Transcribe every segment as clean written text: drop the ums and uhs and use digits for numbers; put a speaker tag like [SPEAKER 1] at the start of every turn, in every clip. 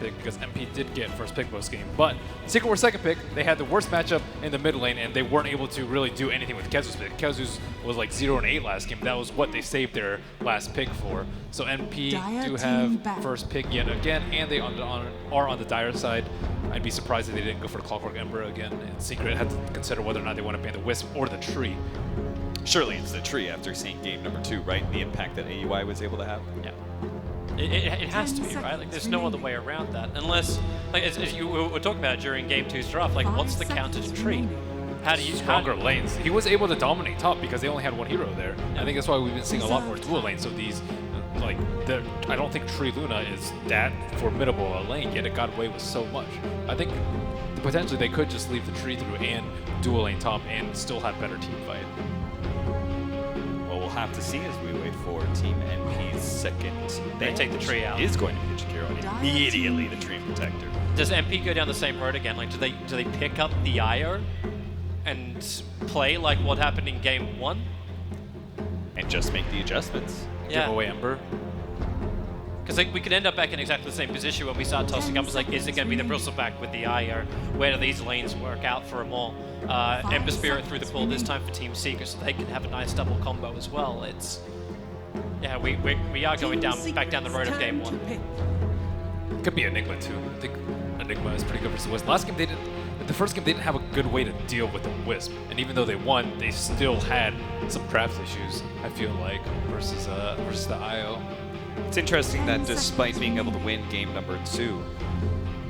[SPEAKER 1] pick because MP did get first pick most game. But Secret were second pick. They had the worst matchup in the mid lane, and they weren't able to really do anything with Kezu's pick. Kezu's was like 0-8 last game. That was what they saved their last pick for. So MP do have first pick yet again, and they are on the Dire side. I'd be surprised if they didn't go for the Clockwork Ember again. And Secret had to consider whether or not they want to ban the Wisp or the Tree.
[SPEAKER 2] Surely it's the Tree after seeing game number 2, right? The impact that AUI was able to have.
[SPEAKER 3] Yeah. It has to be, right? Like, there's no other way around that. Unless, like, as you were talking about during Game 2's draft, like, what's the counter to Tree? How do you...
[SPEAKER 1] Stronger lanes. He was able to dominate top because they only had one hero there. Yeah. I think that's why we've been seeing a lot more dual lanes. So these, like, I don't think Tree Luna is that formidable a lane, yet it got away with so much. I think potentially they could just leave the Tree through and dual lane top and still have better team fight.
[SPEAKER 2] Well, we'll have to see as we wait for Team NP's second.
[SPEAKER 3] They take the Tree out.
[SPEAKER 2] Is going to be the Jakiro, and immediately the Tree Protector.
[SPEAKER 3] Does MP go down the same road again? Like, do they pick up the IO and play like what happened in Game 1?
[SPEAKER 2] And just make the adjustments.
[SPEAKER 3] Yeah.
[SPEAKER 1] Give away Ember.
[SPEAKER 3] Because like, we could end up back in exactly the same position when we start tossing up. It's like, is it going to be the Bristleback with the IO? Where do these lanes work out for them all? Ember Spirit through the pool this time for Team Secret, so they can have a nice double combo as well. It's... Yeah, we are going back down the road of Game 1.
[SPEAKER 1] Could be Enigma too. I think Enigma is pretty good versus Wisp. Last game the first game they didn't have a good way to deal with the Wisp, and even though they won, they still had some draft issues. I feel like versus the IO.
[SPEAKER 2] It's interesting that despite being able to win game number 2,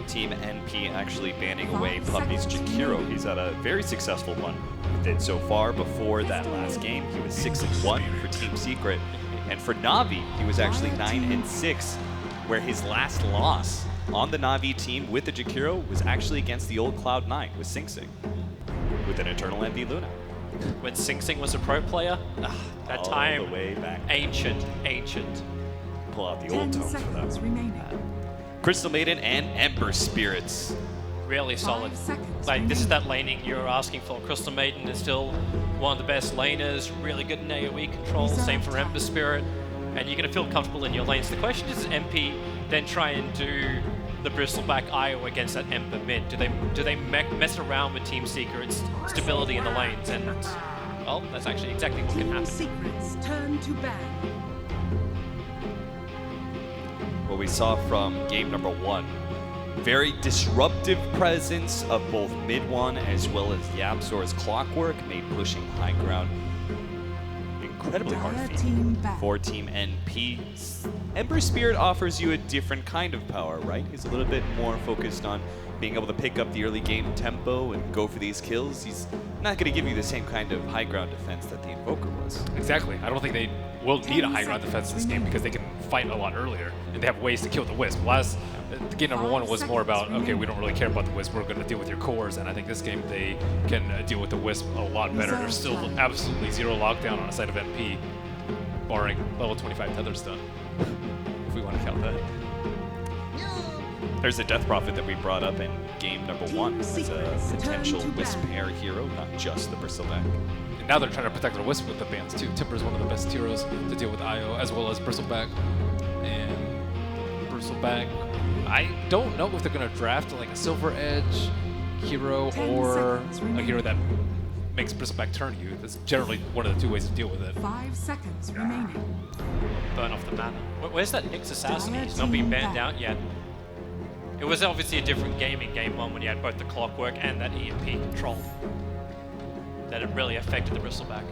[SPEAKER 2] Team NP actually banning away Puppy's Jakiro. He's had a very successful one. He did so far before that last game. He was 6-1 for Team Secret. And for Na'Vi, he was actually 9-6, where his last loss on the Na'Vi team with the Jakiro was actually against the old Cloud9 with Sing Sing, with an Eternal Envy Luna.
[SPEAKER 3] When Sing Sing was a pro player, that
[SPEAKER 2] all
[SPEAKER 3] time,
[SPEAKER 2] the way back.
[SPEAKER 3] ancient.
[SPEAKER 2] Pull out the old tone for that. Crystal Maiden and Ember Spirits.
[SPEAKER 3] Really solid. Like, this is that laning you were asking for. Crystal Maiden is still one of the best laners, really good in AoE control, same for Ember Spirit, and you're going to feel comfortable in your lanes. The question is, MP then try and do the Bristleback IO against that Ember mid? Do they mess around with Team Secret's stability in the lanes? And, well, that's actually exactly what can happen.
[SPEAKER 4] Secret's turn to ban.
[SPEAKER 2] What we saw from game number 1. Very disruptive presence of both Mid-1 as well as YapzOr's Clockwork made pushing high ground incredibly hard feat for Team NP. Ember Spirit offers you a different kind of power, right? He's a little bit more focused on being able to pick up the early game tempo and go for these kills. He's not going to give you the same kind of high ground defense that the Invoker was.
[SPEAKER 1] Exactly. I don't think they will need a high ground defense in this game because they can fight a lot earlier and they have ways to kill the Wisp. Game number 1 was more about, okay, we don't really care about the Wisp, we're going to deal with your cores, and I think this game they can deal with the Wisp a lot better. There's still absolutely zero lockdown on the side of NP, barring level 25 Tether stun, if we want to count that.
[SPEAKER 2] There's the Death Prophet that we brought up in game number 1 as a potential Wisp pair hero, not just the Bristleback.
[SPEAKER 1] And now they're trying to protect their Wisp with the bans too. Timber is one of the best heroes to deal with IO, as well as Bristleback. And Bristleback, I don't know if they're going to draft like a Silver Edge hero or a hero that makes Bristleback turn you. That's generally one of the 2 ways to deal with it.
[SPEAKER 4] 5 seconds remaining.
[SPEAKER 3] Burn off the mana. Where's that Nyx Assassin? He's not been banned out yet. It was obviously a different game in game 1 when you had both the Clockwork and that EMP control. That it really affected the Bristleback.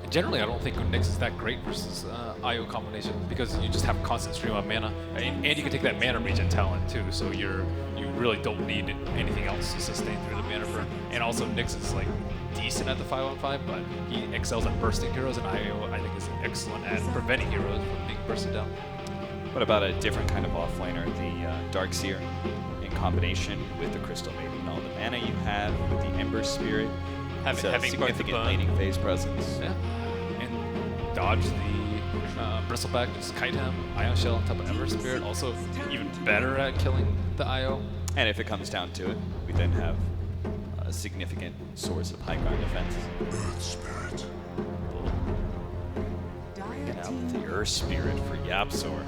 [SPEAKER 1] Generally, I don't think Nyx is that great versus IO combination because you just have a constant stream of mana, and you can take that mana regen talent too. So you really don't need anything else to sustain through the mana burn. And also, Nyx is like decent at the 5-on-5, but he excels at bursting heroes, and IO I think is excellent at preventing heroes from being bursted down.
[SPEAKER 2] What about a different kind of offlaner, the Darkseer, in combination with the Crystal Maiden and all the mana you have with the Ember Spirit?
[SPEAKER 3] Having
[SPEAKER 2] significant laning phase presence.
[SPEAKER 1] Yeah, and dodge the Bristleback, just kite him, Ion Shell on top of Ember Spirit, also even better at killing the IO.
[SPEAKER 2] And if it comes down to it, we then have a significant source of high ground defense.
[SPEAKER 5] Earth Spirit.
[SPEAKER 2] Bringing out the Earth Spirit for YapzOr.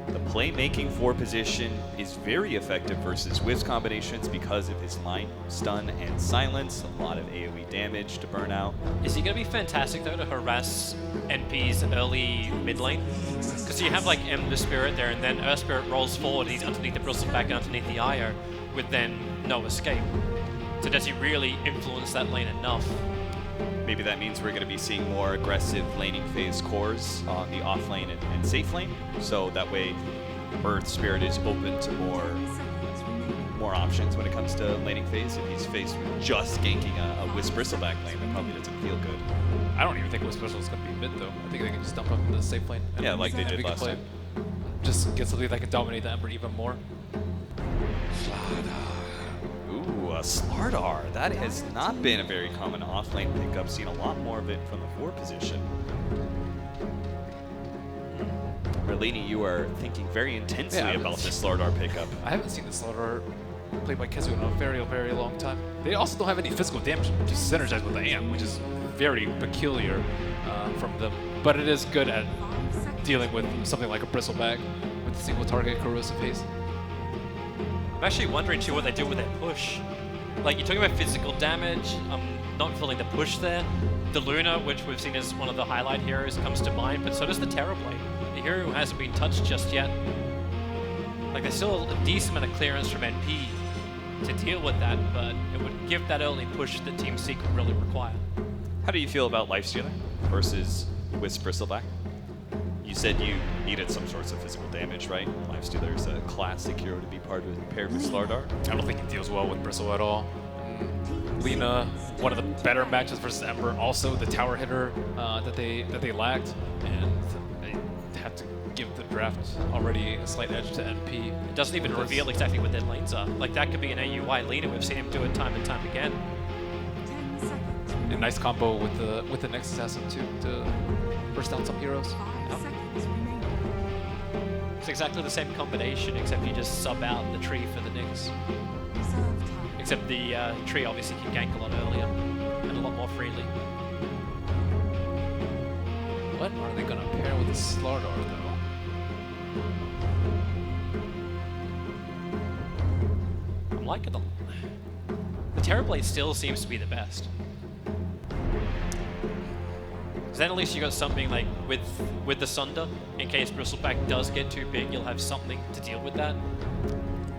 [SPEAKER 2] The playmaking 4 position is very effective versus Wisp combinations because of his line, stun, and silence. A lot of AoE damage to burn out.
[SPEAKER 3] Is he going to be fantastic, though, to harass NP's early mid lane? Because you have, like, Ember Spirit there, and then Earth Spirit rolls forward, and he's underneath the Bristleback and underneath the Io, with then no escape. So does he really influence that lane enough?
[SPEAKER 2] Maybe that means we're going to be seeing more aggressive laning phase cores on the off lane and safe lane. So that way, Earth Spirit is open to more options when it comes to laning phase. If he's faced with just ganking a Wisp Bristleback lane, that probably doesn't feel good.
[SPEAKER 1] I don't even think Wisp Bristle's going to be mid, though. I think they can just dump up into the safe lane.
[SPEAKER 2] Yeah, like they did
[SPEAKER 1] we can
[SPEAKER 2] last time.
[SPEAKER 1] Just get something that can dominate the Ember even more.
[SPEAKER 2] Ooh, a Slardar. That has not been a very common off-lane pickup. Seen a lot more of it from the 4 position. Merlini, you are thinking very intensely about this Slardar pickup.
[SPEAKER 1] I haven't seen this Slardar played by Kezu in a very, very long time. They also don't have any physical damage, just synergize with the amp, which is very peculiar from them. But it is good at dealing with something like a Bristleback with a single target corrosive haste.
[SPEAKER 3] I'm actually wondering, too, what they do with their push. Like, you're talking about physical damage. I'm not feeling the push there. The Luna, which we've seen as one of the highlight heroes, comes to mind, but so does the Terrorblade. The hero who hasn't been touched just yet. Like, there's still a decent amount of clearance from NP to deal with that, but it would give that early push that Team Secret really require.
[SPEAKER 2] How do you feel about Lifestealer versus Wisp Bristleback? You said you needed some sorts of physical damage, right? Lifestealer is a classic hero to be paired with Slardar.
[SPEAKER 1] I don't think he deals well with Bristle at all. Lina, one of the better matches versus Ember. Also, the tower hitter that they lacked, and they had to give the draft already a slight edge to NP.
[SPEAKER 3] It doesn't even reveal exactly what their lanes are. Like, that could be an AUI Lina. We've seen him do it time and time again.
[SPEAKER 4] 10 seconds.
[SPEAKER 1] A nice combo with the Nexus Assassin too to burst down some heroes.
[SPEAKER 4] 5 seconds remaining.
[SPEAKER 3] It's exactly the same combination, except you just sub out the tree for the Nyx.
[SPEAKER 4] Reserve time.
[SPEAKER 3] Except the tree obviously can gank a lot earlier and a lot more freely.
[SPEAKER 1] What are they gonna pair with the Slardar though?
[SPEAKER 3] I'm liking the Terrorblade still seems to be the best. Then at least you got something like with the Sunder, in case Bristleback does get too big, you'll have something to deal with that.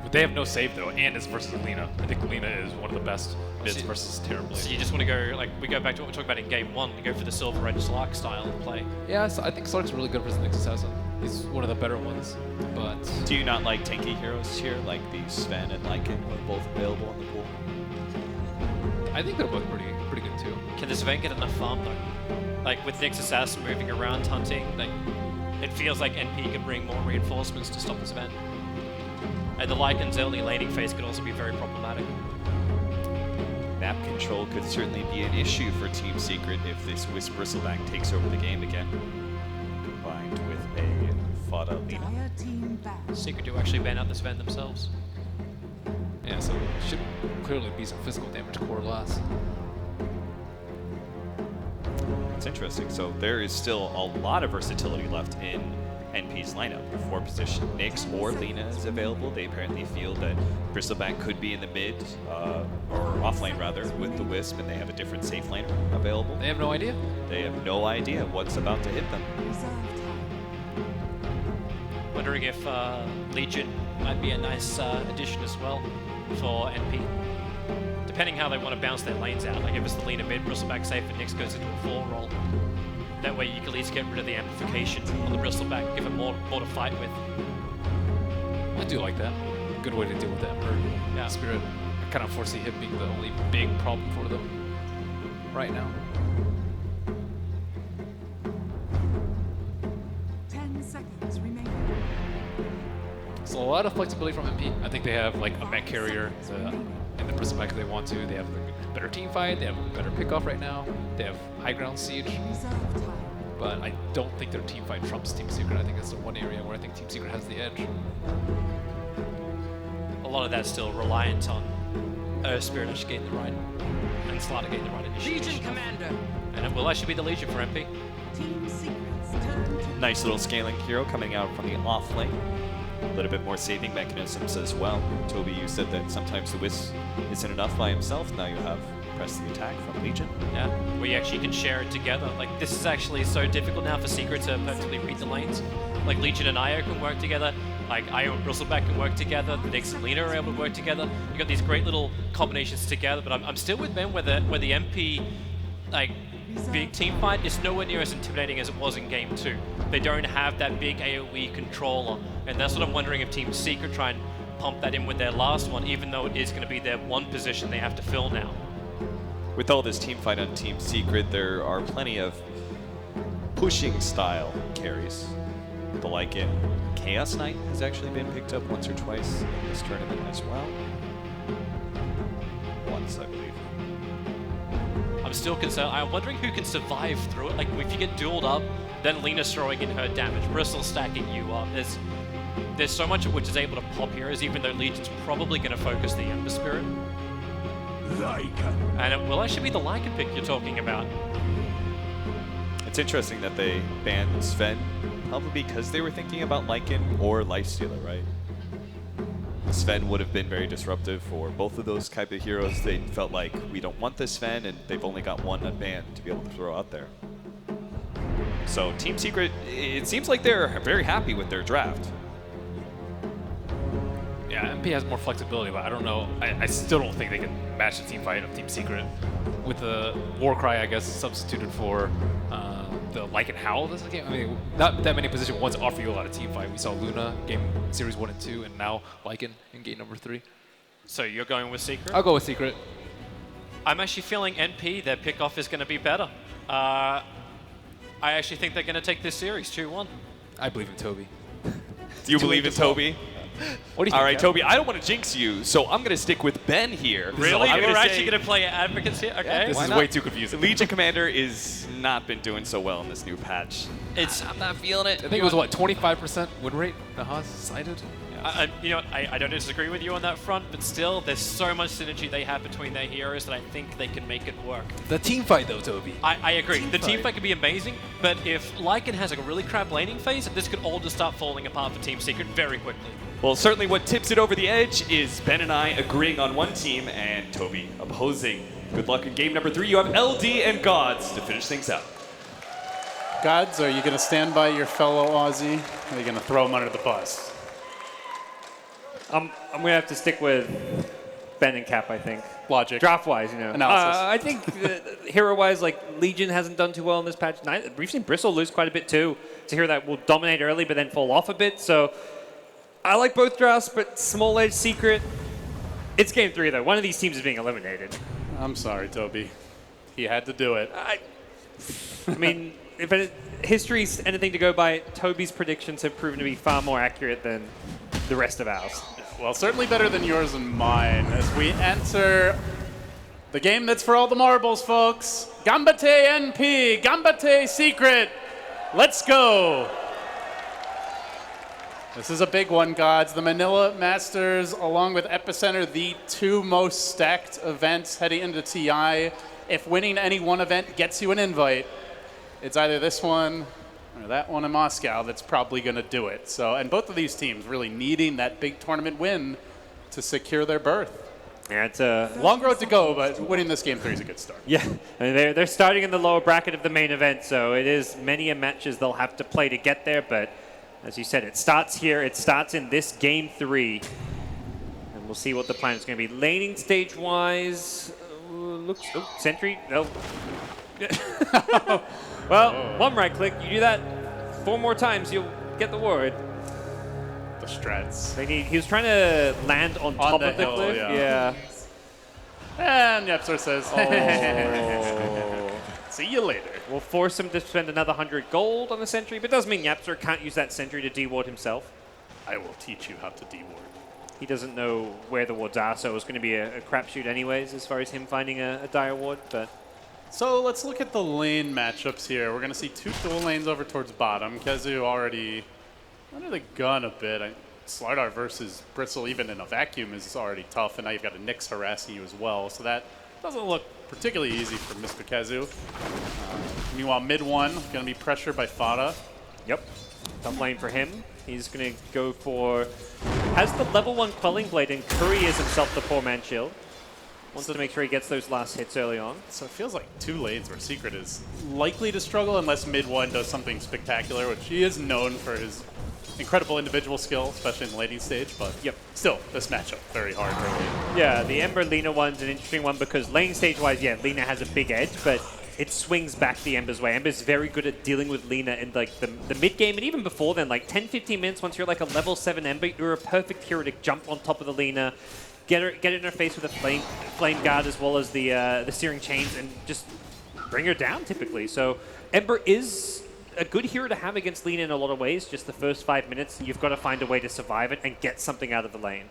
[SPEAKER 1] But they have no save though, and it's versus Lina. I think Lina is one of the best bids versus Terrorblade.
[SPEAKER 3] So you just want to go, like, we go back to what we talked about in game 1, to go for the Silver Red Slark style of play.
[SPEAKER 1] Yeah, so I think Slark's really good versus Nexus Assassin. He's one of the better ones, but
[SPEAKER 2] Do you not like tanky heroes here, like the Sven and Lycan, who are both available in the pool?
[SPEAKER 1] I think they're both pretty good too.
[SPEAKER 3] Can this event get enough farm though? Like with Nyx Assassin moving around hunting, like it feels like NP could bring more reinforcements to stop this event. And the Lycan's early laning phase could also be very problematic.
[SPEAKER 2] Map control could certainly be an issue for Team Secret if this Wisp Bristleback takes over the game again. Combined with a Fada Lina.
[SPEAKER 4] Dire team back.
[SPEAKER 3] Secret do actually ban out this event themselves.
[SPEAKER 1] Yeah, so it should clearly be some physical damage core loss.
[SPEAKER 2] It's interesting. So there is still a lot of versatility left in NP's lineup. 4 position Nyx or Lina is available. They apparently feel that Bristleback could be in the mid, or off lane rather, with the Wisp, and they have a different safe laner available.
[SPEAKER 1] They have no idea.
[SPEAKER 2] They have no idea what's about to hit them.
[SPEAKER 4] Reserve time.
[SPEAKER 3] Wondering if Legion might be a nice addition as well for NP. Depending how they want to bounce their lanes out. Like if it's the Lina mid, Bristleback safe, and Nyx goes into a 4 roll. That way you can at least get rid of the amplification on the Bristleback, give it more to fight with.
[SPEAKER 1] I do like that. Good way to deal with that Ember Spirit. I kind of foresee him being the only big problem for them right now.
[SPEAKER 4] 10 seconds remaining.
[SPEAKER 1] So a lot of flexibility from MP. I think they have like a mech carrier in the Bristleback if they want to. They have a better team fight. They have a better pickoff right now. They have high ground siege.
[SPEAKER 4] Reserve time.
[SPEAKER 1] But I don't think their team fight trumps Team Secret. I think that's the one area where I think Team Secret has the edge.
[SPEAKER 3] A lot of that's still reliant on Spirit actually getting the right, and Slaughter getting the right initiation.
[SPEAKER 5] Legion Commander.
[SPEAKER 3] And it will actually be the Legion for MP.
[SPEAKER 4] Team Secret
[SPEAKER 2] Nice little scaling hero coming out from the off lane. A little bit more saving mechanisms as well. Toby, you said that sometimes the Wisp isn't enough by himself. Now you have press the attack from Legion.
[SPEAKER 3] Yeah, we actually can share it together. Like, this is actually so difficult now for Secret to perfectly read the lanes. Like, Legion and Io can work together. Like, Io and Bristleback can work together. The Nyx and Lina are able to work together. You got these great little combinations together. But I'm still with Ben where the MP, like, big team fight is nowhere near as intimidating as it was in Game 2. They don't have that big AoE controller. And that's what I'm wondering if Team Secret try and pump that in with their last one, even though it is going to be their one position they have to fill now.
[SPEAKER 2] With all this team fight on Team Secret, there are plenty of pushing style carries. The like in Chaos Knight has actually been picked up once or twice in this tournament as well. Once, I believe.
[SPEAKER 3] I'm still concerned. I'm wondering who can survive through it. Like, if you get dueled up, then Lina's throwing in her damage, Bristol stacking you up. There's so much of which is able to pop heroes, even though Legion's probably going to focus the Ember Spirit. And it will actually be the Lycan pick you're talking about.
[SPEAKER 2] It's interesting that they banned Sven, probably because they were thinking about Lycan or Lifestealer, right? Sven would have been very disruptive for both of those type of heroes. They felt like, we don't want this Sven, and they've only got one unbanned to be able to throw out there. So Team Secret, it seems like they're very happy with their draft.
[SPEAKER 1] Yeah, MP has more flexibility, but I don't know. I still don't think they can match the team fight of Team Secret. With the Warcry, I guess, substituted for the Lycan Howl this game. I mean, not that many position ones offer you a lot of team fight. We saw Luna game series 1 and 2, and now Lycan in game number 3.
[SPEAKER 3] So you're going with Secret?
[SPEAKER 1] I'll go with Secret.
[SPEAKER 3] I'm actually feeling NP, their pickoff is going to be better. I actually think they're going to take this series 2-1.
[SPEAKER 1] I believe in Toby.
[SPEAKER 2] Do you believe in Toby?
[SPEAKER 1] What do you think?
[SPEAKER 2] All right,
[SPEAKER 1] Kev?
[SPEAKER 2] Toby, I don't want to jinx you, so I'm going to stick with Ben here.
[SPEAKER 3] Really?
[SPEAKER 2] I'm
[SPEAKER 3] We're
[SPEAKER 2] gonna
[SPEAKER 3] actually
[SPEAKER 2] say
[SPEAKER 3] going to play advocates here? Okay.
[SPEAKER 1] This
[SPEAKER 2] Why
[SPEAKER 1] is
[SPEAKER 2] not?
[SPEAKER 1] way too confusing.
[SPEAKER 2] Legion Commander is not been doing so well in this new patch.
[SPEAKER 3] I'm
[SPEAKER 2] not feeling it.
[SPEAKER 1] I think it was, what, 25% win rate the Haas cited?
[SPEAKER 3] you know, I don't disagree with you on that front, but still, there's so much synergy they have between their heroes that I think they can make it work.
[SPEAKER 1] The team fight, though, Toby.
[SPEAKER 3] I agree. The team
[SPEAKER 1] fight.
[SPEAKER 3] fight could be amazing, but if Lycan has like a really crap laning phase, this could all just start falling apart for Team Secret very quickly.
[SPEAKER 2] Well, certainly what tips it over the edge is Ben and I agreeing on one team and Toby opposing. Good luck in game number 3. You have LD and Gods to finish things out.
[SPEAKER 5] Gods, are you going to stand by your fellow Aussie? Or are you going to throw him under the bus?
[SPEAKER 6] I'm going to have to stick with Ben and Cap, I think.
[SPEAKER 5] Logic.
[SPEAKER 6] Draft-wise, you know.
[SPEAKER 5] Analysis.
[SPEAKER 6] I think hero-wise, like, Legion hasn't done too well in this patch. We've seen Bristle lose quite a bit, too. It's a hero that will dominate early, but then fall off a bit. So I like both drafts, but Small Edge, Secret. It's game 3, though. One of these teams is being eliminated.
[SPEAKER 5] I'm sorry, Toby. He had to do it.
[SPEAKER 6] I mean, if history's anything to go by, Toby's predictions have proven to be far more accurate than the rest of ours.
[SPEAKER 5] Well, certainly better than yours and mine as we enter the game that's for all the marbles, folks. Gambate NP, Gambate Secret. Let's go. This is a big one, Gods. The Manila Masters, along with Epicenter, the 2 most stacked events heading into TI. If winning any one event gets you an invite, it's either this one or that one in Moscow that's probably going to do it. So, and both of these teams really needing that big tournament win to secure their berth.
[SPEAKER 6] Yeah, it's a
[SPEAKER 5] Long road to go, but winning this game 3 is a good start.
[SPEAKER 6] Yeah, I mean, they're starting in the lower bracket of the main event, so it is many a matches they'll have to play to get there. But as you said, it starts here. It starts in this game 3, and we'll see what the plan is going to be. Laning stage-wise, looks Sentry. No. Well, one right click. You do that 4 more times, you'll get the ward.
[SPEAKER 5] The strats.
[SPEAKER 6] He was trying to land on top
[SPEAKER 5] the
[SPEAKER 6] of the
[SPEAKER 5] hill,
[SPEAKER 6] cliff.
[SPEAKER 5] yeah. And Yepsor says,
[SPEAKER 6] Oh.
[SPEAKER 5] see you later.
[SPEAKER 6] We'll force him to spend another 100 gold on the sentry, but doesn't mean Yapster can't use that sentry to deward himself.
[SPEAKER 5] I will teach you how to deward.
[SPEAKER 6] He doesn't know where the wards are, so it's going to be a crapshoot anyways as far as him finding a dire ward. But
[SPEAKER 5] So let's look at the lane matchups here. We're going to see 2 dual lanes over towards bottom. Kezu already under the gun a bit. Slardar versus Bristle, even in a vacuum, is already tough, and now you've got a Nyx harassing you as well. So that doesn't look particularly easy for Mr. Kezu. Meanwhile, mid one going to be pressured by Fada.
[SPEAKER 6] Yep. Top lane for him. He's going to go for... Has the level 1 Quelling Blade and couriers himself the poor man shield. Wants to make sure he gets those last hits early on.
[SPEAKER 5] So it feels like 2 lanes where Secret is likely to struggle unless mid one does something spectacular, which he is known for his incredible individual skill, especially in the laning stage. But
[SPEAKER 6] Yep.
[SPEAKER 5] still, this matchup very hard early.
[SPEAKER 6] Yeah, the Ember Lina one's an interesting one because lane stage-wise, yeah, Lina has a big edge, but it swings back the Ember's way. Ember's very good at dealing with Lina in like the mid game, and even before then, like 10-15 minutes once you're like a level 7 Ember, you're a perfect hero to jump on top of the Lina, get it in her face with a flame guard as well as the searing chains, and just bring her down typically. So Ember is a good hero to have against Lina in a lot of ways. Just the first 5 minutes, you've got to find a way to survive it and get something out of the lane.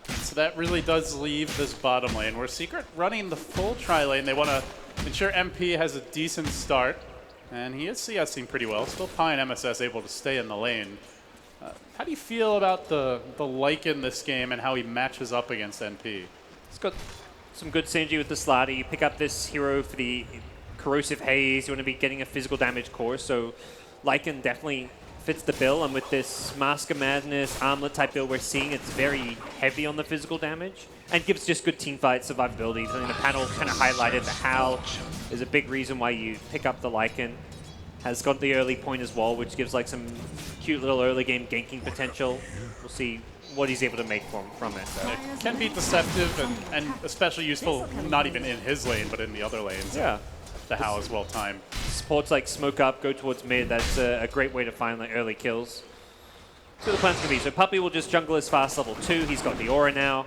[SPEAKER 5] So that really does leave this bottom lane where Secret running the full tri-lane. They want to ensure MP has a decent start, and he is CSing pretty well. Still Pi and MSS able to stay in the lane. How do you feel about the Lycan this game and how he matches up against NP?
[SPEAKER 6] He's got some good synergy with the Slider. You pick up this hero for the corrosive haze. You want to be getting a physical damage core, so Lycan definitely fits the bill. And with this Mask of Madness, Armlet type build we're seeing, it's very heavy on the physical damage and gives just good teamfight survivability. I think the panel kind of highlighted the Howl is a big reason why you pick up the Lycan. Has got the early point as well, which gives like some cute little early game ganking potential. We'll see what he's able to make from it.
[SPEAKER 5] It can be deceptive and especially useful, not even in his lane, but in the other lanes.
[SPEAKER 6] Yeah.
[SPEAKER 5] The Howl is well timed.
[SPEAKER 6] Supports like smoke up, go towards mid. That's a great way to find like early kills. So the plan's going to be, so Puppey will just jungle his fast level 2. He's got the aura now.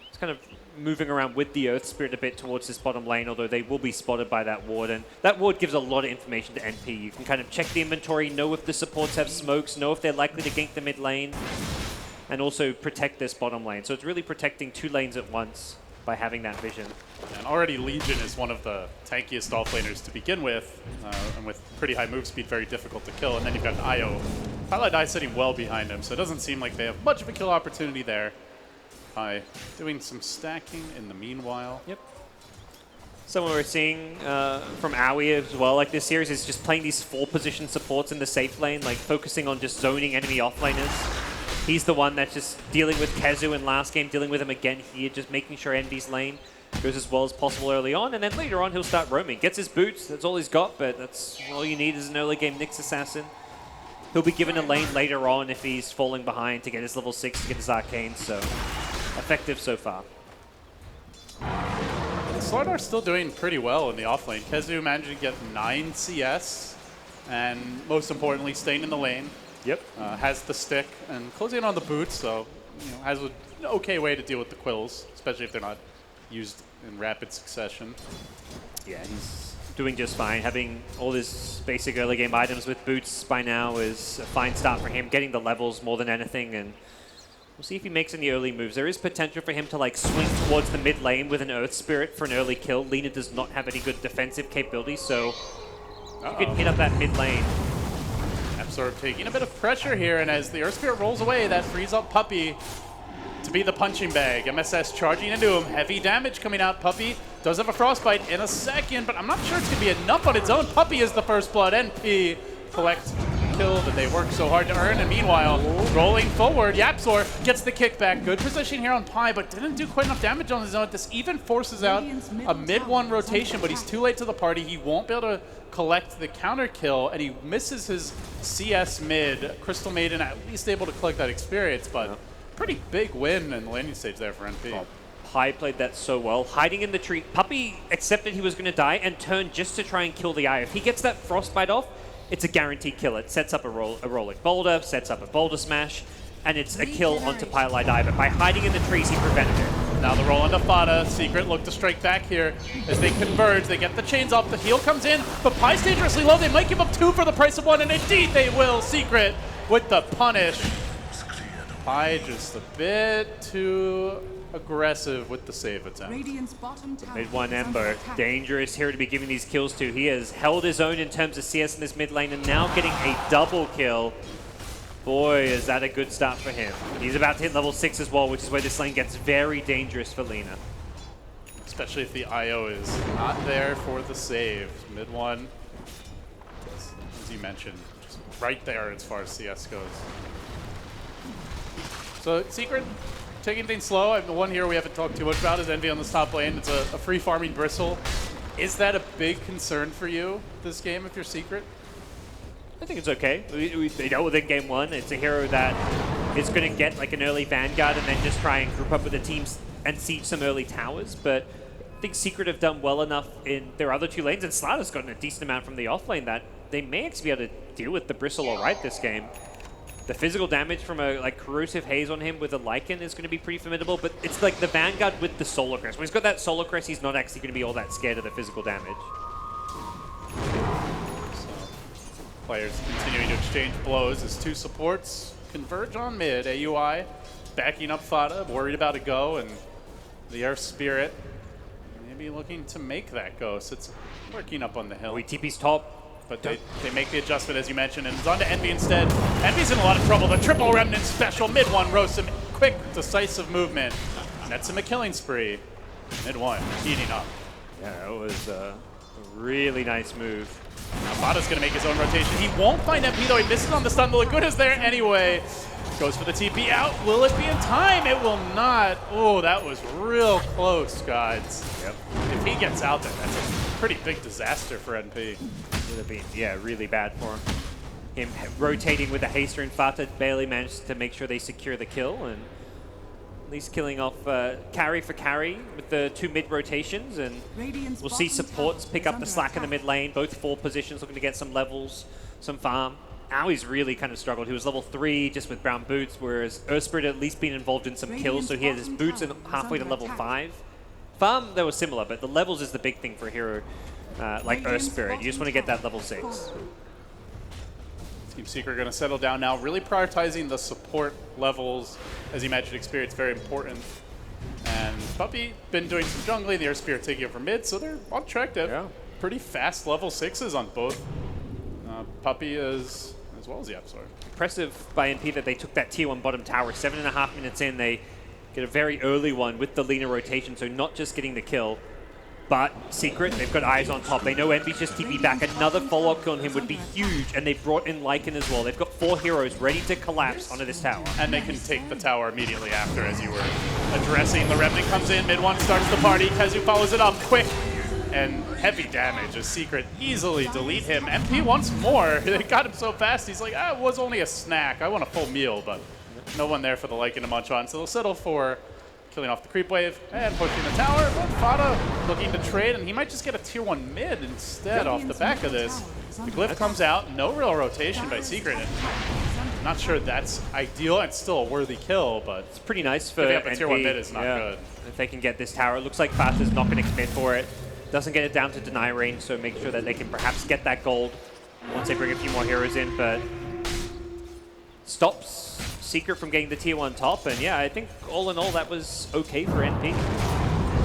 [SPEAKER 6] It's kind of moving around with the Earth Spirit a bit towards this bottom lane, although they will be spotted by that ward. And that ward gives a lot of information to NP. You can kind of check the inventory, know if the supports have smokes, know if they're likely to gank the mid lane, and also protect this bottom lane. So it's really protecting 2 lanes at once by having that vision.
[SPEAKER 5] And already Legion is one of the tankiest offlaners to begin with, and with pretty high move speed, very difficult to kill. And then you've got Io. Twilight Eye sitting well behind him, so it doesn't seem like they have much of a kill opportunity there. Pi doing some stacking in the meanwhile.
[SPEAKER 6] Yep. Someone we're seeing from Aoi as well, like this series, is just playing these 4-position supports in the safe lane, like focusing on just zoning enemy offlaners. He's the one that's just dealing with Kezu in last game, dealing with him again here, just making sure Envy's lane goes as well as possible early on, and then later on he'll start roaming. Gets his boots, that's all he's got, but that's all you need is an early game Nyx Assassin. He'll be given a lane later on if he's falling behind to get his level 6, to get his arcane, so effective so far.
[SPEAKER 5] Slardar still doing pretty well in the offlane. Kezu managed to get 9 CS, and most importantly, staying in the lane.
[SPEAKER 6] Yep.
[SPEAKER 5] Has the stick and closing in on the boots, so has an okay way to deal with the quills, especially if they're not used in rapid succession.
[SPEAKER 6] Yeah, he's doing just fine. Having all his basic early game items with boots by now is a fine start for him, getting the levels more than anything, and we'll see if he makes any early moves. There is potential for him to like swing towards the mid lane with an Earth Spirit for an early kill. Lina does not have any good defensive capability, so you can hit up that mid lane.
[SPEAKER 5] Absorb taking a bit of pressure here, and as the Earth Spirit rolls away, that frees up Puppey to be the punching bag. MSS charging into him. Heavy damage coming out. Puppey does have a frostbite in a second, but I'm not sure it's going to be enough on its own. Puppey is the first blood. NP collect kill that they worked so hard to earn, and meanwhile, rolling forward, Yapzor gets the kickback. Good position here on Pi, but didn't do quite enough damage on his own. This even forces out a mid-1 rotation, but he's too late to the party. He won't be able to collect the counter kill, and he misses his CS mid. Crystal Maiden at least able to collect that experience, but pretty big win in the landing stage there for NP.
[SPEAKER 6] Oh, Pi played that so well. Hiding in the tree. Puppey accepted he was going to die and turned just to try and kill the Eye. If he gets that frostbite off, it's a guaranteed kill. It sets up a rolling boulder, sets up a boulder smash, and it's a kill onto Pylite Eye. But by hiding in the trees, he prevented it.
[SPEAKER 5] Now the roll onto Fada. Secret look to strike back here as they converge. They get the chains off. The heal comes in, but Pi's dangerously low. They might give up 2 for the price of 1, and indeed they will. Secret with the punish. Pi just a bit too aggressive with the save attempt.
[SPEAKER 4] Radiant's bottom tower
[SPEAKER 6] Mid-1
[SPEAKER 4] is
[SPEAKER 6] Ember,
[SPEAKER 4] under attack.
[SPEAKER 6] dangerous here to be giving these kills to. He has held his own in terms of CS in this mid lane and now getting a double kill. Boy, is that a good start for him. He's about to hit level 6 as well, which is where this lane gets very dangerous for Lina.
[SPEAKER 5] especially if the IO is not there for the save. Mid one, as you mentioned, just right there as far as CS goes. So Secret taking things slow. The one here we haven't talked too much about is Envy on this top lane. It's a free farming Bristle. Is that a big concern for you this game if you're Secret?
[SPEAKER 6] I think it's okay. They dealt with it in game one. It's a hero that is going to get like an early Vanguard and then just try and group up with the teams and siege some early towers. But I think Secret have done well enough in their other two lanes, and Slaughter's gotten a decent amount from the off lane that they may actually be able to deal with the Bristle all right this game. The physical damage from a like corrosive haze on him with a Lycan is going to be pretty formidable, but it's like the Vanguard with the Solar Crest. When he's got that Solar Crest, he's not actually going to be all that scared of the physical damage.
[SPEAKER 5] So players continuing to exchange blows as two supports converge on mid. AUI backing up Fada, worried about a go, and the Earth Spirit maybe looking to make that go. So it's working up on the hill.
[SPEAKER 6] We TP's top.
[SPEAKER 5] But they make the adjustment, as you mentioned, and it's on to Envy instead. Envy's in a lot of trouble. The triple remnant special. Mid one roasts him. Quick, decisive movement. Nets him a killing spree. Mid one, heating up.
[SPEAKER 6] Yeah, that was a really nice move.
[SPEAKER 5] Now Fada's going to make his own rotation. He won't find MP, though. He misses on the stun. The good is there anyway. Goes for the TP out. Will it be in time? It will not. Oh, that was real close, guys.
[SPEAKER 6] Yep.
[SPEAKER 5] If he gets out there, that's a pretty big disaster for NP.
[SPEAKER 6] Would have been, yeah, really bad for him. Rotating with the Haster and Fata barely managed to make sure they secure the kill, and at least killing off carry for carry with the two mid rotations, and we'll see supports pick up the slack in the mid lane, both full positions looking to get some levels, some farm. Aui's really kind of struggled. He was level 3 just with brown boots, whereas Earthspirit at least been involved in some kills, so he had his boots in halfway to level 5. Farm, they were similar, but the levels is the big thing for a hero like Earthspirit. You just want to get that level 6.
[SPEAKER 5] Team Secret going to settle down now, really prioritizing the support levels. As you mentioned, experience very important. And Puppy been doing some jungling, the Earth Spirit taking over mid, so they're on track to have pretty fast level 6s on both Puppy as well as the Absol.
[SPEAKER 6] Impressive by NP that they took that tier 1 bottom tower. 7.5 minutes in, they get a very early one with the Lina rotation, so not just getting the kill, but Secret, they've got eyes on top. They know Envy's just TP back. Another follow-up on him would be huge, and they brought in Lycan as well. They've got 4 heroes ready to collapse onto this tower.
[SPEAKER 5] And they can take the tower immediately after, as you were addressing. The Remnant comes in, mid one starts the party. Kezu follows it up quick and heavy damage as Secret easily delete him. MP once more. They got him so fast, he's like, it was only a snack. I want a full meal, but no one there for the Lycan to munch on. So they'll settle for killing off the creep wave and pushing the tower. But Fada looking to trade, and he might just get a tier 1 mid instead off the back of this. The glyph comes out, no real rotation by Secret. And I'm not sure that's ideal. It's still a worthy kill, but
[SPEAKER 6] it's pretty nice for
[SPEAKER 5] giving up a
[SPEAKER 6] NP.
[SPEAKER 5] tier 1 mid is not good.
[SPEAKER 6] If they can get this tower, it looks like Fata's not going to commit for it. Doesn't get it down to deny range, so make sure that they can perhaps get that gold once they bring a few more heroes in, but stops Secret from getting the tier 1 top, and yeah, I think all in all that was okay for NP.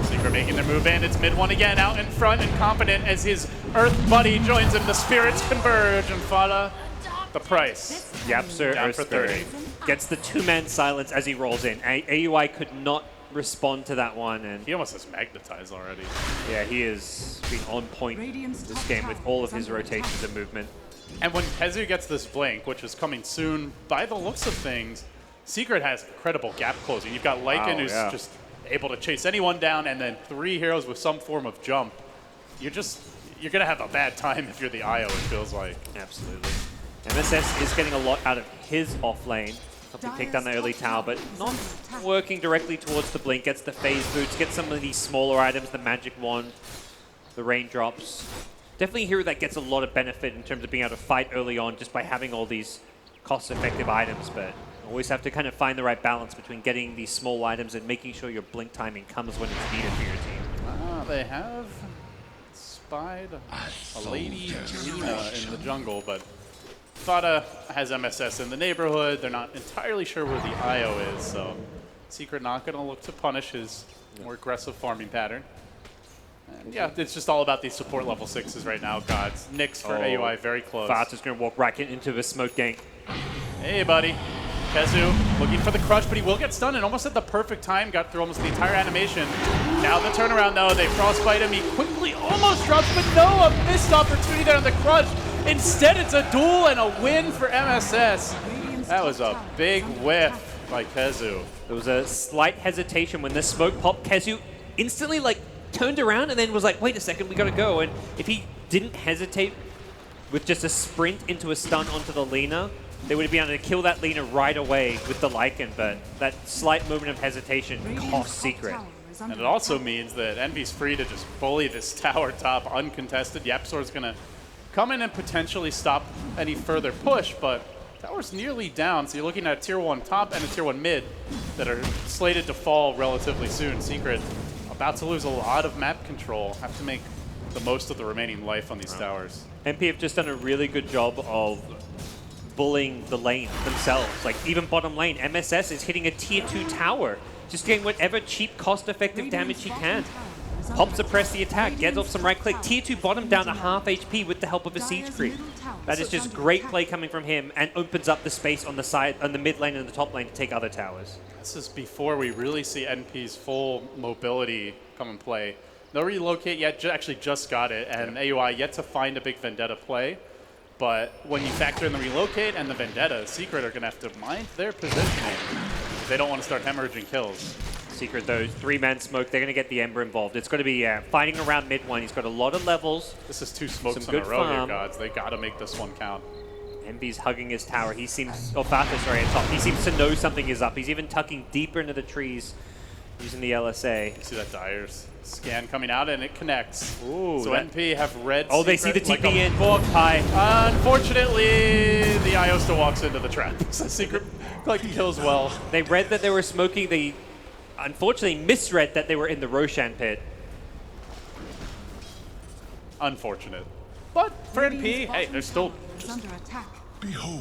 [SPEAKER 5] Secret making their move in. It's mid one again, out in front and confident as his Earth buddy joins him. The spirits converge, and Fada, the price.
[SPEAKER 6] Yep, sir.
[SPEAKER 5] Down for 30.
[SPEAKER 6] Gets the 2-man silence as he rolls in. AUI could not respond to that one, and
[SPEAKER 5] He almost has magnetized already.
[SPEAKER 6] yeah, he has been on point this game with all of his rotations and movement.
[SPEAKER 5] And when Kezu gets this blink, which is coming soon, by the looks of things, Secret has incredible gap closing. You've got Lycan who's just able to chase anyone down, and then 3 heroes with some form of jump. You're gonna have a bad time if you're the IO, it feels like.
[SPEAKER 6] Absolutely. MSS is getting a lot out of his off lane. Helping take down the early tower, but not working directly towards the blink. Gets the phase boots, gets some of these smaller items, the magic wand, the raindrops. Definitely a hero that gets a lot of benefit in terms of being able to fight early on just by having all these cost-effective items, but always have to kind of find the right balance between getting these small items and making sure your blink timing comes when it's needed for your team.
[SPEAKER 5] They have spied a lady Lina in the jungle, but Fada has MSS in the neighborhood. They're not entirely sure where the IO is, so Secret not going to look to punish his more aggressive farming pattern. And yeah, it's just all about these support level 6s right now, gods. Nyx for AUI very close.
[SPEAKER 6] Fata's going to walk right into the smoke gank.
[SPEAKER 5] Hey, buddy. Kezu looking for the crush, but he will get stunned, and almost at the perfect time, got through almost the entire animation. Now the turnaround, though, they frostbite him. He quickly almost drops, but no, a missed opportunity there on the crush. Instead, it's a duel and a win for MSS. That was a big whiff by Kezu.
[SPEAKER 6] There was a slight hesitation when the smoke popped. Kezu instantly turned around and then was like, wait a second, we gotta go. And if he didn't hesitate with just a sprint into a stun onto the Lina, they would have been able to kill that Lina right away with the Lycan, but that slight moment of hesitation cost Secret.
[SPEAKER 5] And it also means that Envy's free to just bully this tower top uncontested. YapzOr's gonna come in and potentially stop any further push, but tower's nearly down, so you're looking at a tier 1 top and a tier 1 mid that are slated to fall relatively soon. Secret about to lose a lot of map control, have to make the most of the remaining life on these towers.
[SPEAKER 6] MP have just done a really good job of bullying the lane themselves. Like, even bottom lane, MSS is hitting a tier 2 tower, just getting whatever cheap, cost-effective damage he can. Pop suppress the attack, gets off some right click. Tier 2 bottom down to half HP with the help of a siege creep. That is just great play coming from him and opens up the space on the side, on the mid lane and the top lane to take other towers.
[SPEAKER 5] This is before we really see NP's full mobility come and play. No relocate yet, actually just got it, and AUI yet to find a big Vendetta play. But when you factor in the relocate and the Vendetta, Secret are going to have to mind their positioning if they don't want to start hemorrhaging kills.
[SPEAKER 6] Secret, though, 3-man smoke, they're going to get the Ember involved. It's going to be fighting around mid one. He's got a lot of levels.
[SPEAKER 5] This is 2 smokes
[SPEAKER 6] Some
[SPEAKER 5] in a
[SPEAKER 6] good
[SPEAKER 5] row here,
[SPEAKER 6] farm.
[SPEAKER 5] gods. They got to make this one count.
[SPEAKER 6] Envy's hugging his tower. He seems, Fata, sorry, at top. He seems to know something is up. He's even tucking deeper into the trees using the LSA.
[SPEAKER 5] You see that Dyer's scan coming out, and it connects.
[SPEAKER 6] Ooh,
[SPEAKER 5] so
[SPEAKER 6] that-
[SPEAKER 5] NP have read
[SPEAKER 6] Oh, they see the
[SPEAKER 5] Secret
[SPEAKER 6] TP
[SPEAKER 5] like a
[SPEAKER 6] in.
[SPEAKER 5] book.
[SPEAKER 6] Hi.
[SPEAKER 5] Unfortunately, the IO still walks into the trap. So Secret collecting kills well.
[SPEAKER 6] They read that they were smoking. They unfortunately misread that they were in the Roshan pit.
[SPEAKER 5] Unfortunate. But for NP, hey, they're still
[SPEAKER 4] is under attack.